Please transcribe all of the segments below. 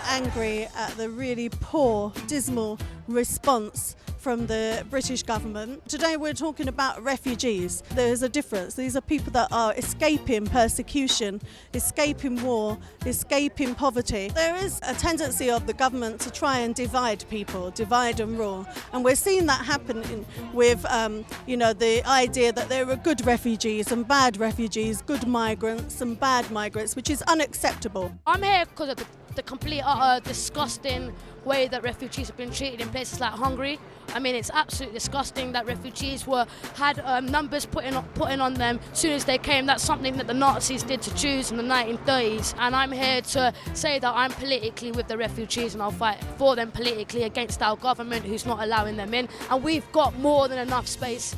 angry at the really poor, dismal response from the British government. Today we're talking about refugees. There's a difference. These are people that are escaping persecution, escaping war, escaping poverty. There is a tendency of the government to try and divide people, divide and rule. And we're seeing that happen with the idea that there are good refugees and bad refugees, good migrants and bad migrants, which is unacceptable. I'm here because of the complete disgusting way that refugees have been treated in places like Hungary. I mean, it's absolutely disgusting that refugees had numbers put on them as soon as they came. That's something that the Nazis did to Jews in the 1930s. And I'm here to say that I'm politically with the refugees and I'll fight for them politically against our government who's not allowing them in. And we've got more than enough space.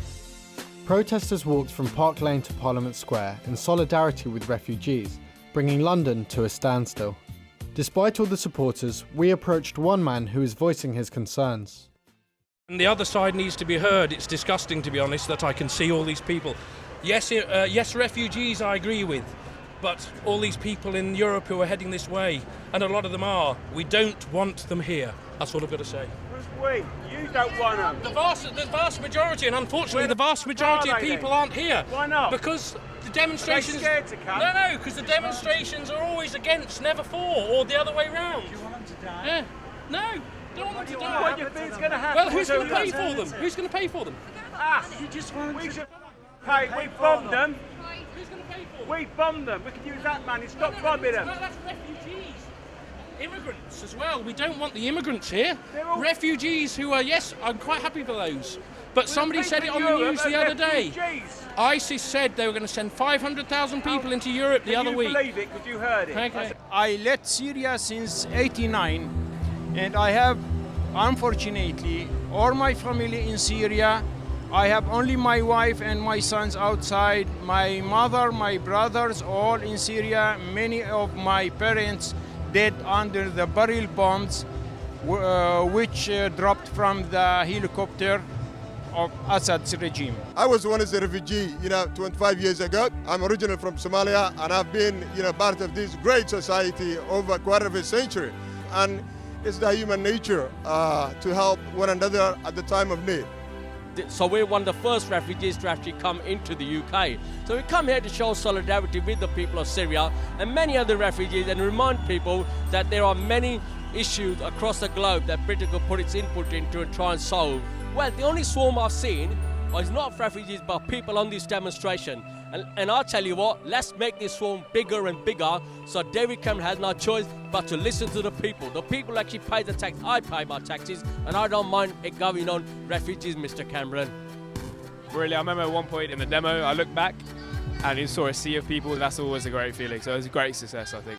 Protesters walked from Park Lane to Parliament Square in solidarity with refugees, bringing London to a standstill. Despite all the supporters, we approached one man who is voicing his concerns. And the other side needs to be heard. It's disgusting, to be honest, that I can see all these people. Yes, refugees I agree with, but all these people in Europe who are heading this way, and a lot of them are, we don't want them here. That's all I've got to say. We? You don't want them. The vast majority, and unfortunately the vast majority of people aren't here. Why not? Because the demonstrations... Are they scared to come? No, because the demonstrations are always against, never for, or the other way round. Do you want them to die? Yeah. No, don't want them to die. What do you think's going to happen? Well, who's going to pay for them? Who's going to pay for them? You just want we should pay. We bombed them. Who's going to pay for them? We bombed them. We could use that money. Stop bombing them. No, that's refugees. Immigrants as well. We don't want the immigrants here. All... Refugees who are, yes, I'm quite happy for those. But somebody said it on the news the other day. ISIS said they were going to send 500,000 people into Europe the other week. Can you believe it? Because you heard it. Okay. I left Syria since '89, and I have, unfortunately, all my family in Syria. I have only my wife and my sons outside. My mother, my brothers, all in Syria. Many of my parents dead under the barrel bombs which dropped from the helicopter of Assad's regime. I was one as a refugee, 25 years ago. I'm originally from Somalia, and I've been, part of this great society over a quarter of a century. And it's the human nature to help one another at the time of need. So we're one of the first refugees to actually come into the UK. So we come here to show solidarity with the people of Syria and many other refugees and remind people that there are many issues across the globe that Britain could put its input into and try and solve. Well, the only swarm I've seen is not refugees but people on this demonstration. And I'll tell you what, let's make this swarm bigger and bigger so David Cameron has no choice but to listen to the people. The people actually pay the tax. I pay my taxes and I don't mind it going on refugees, Mr. Cameron. Really, I remember at one point in the demo, I looked back and you saw a sea of people. That's always a great feeling. So it was a great success, I think.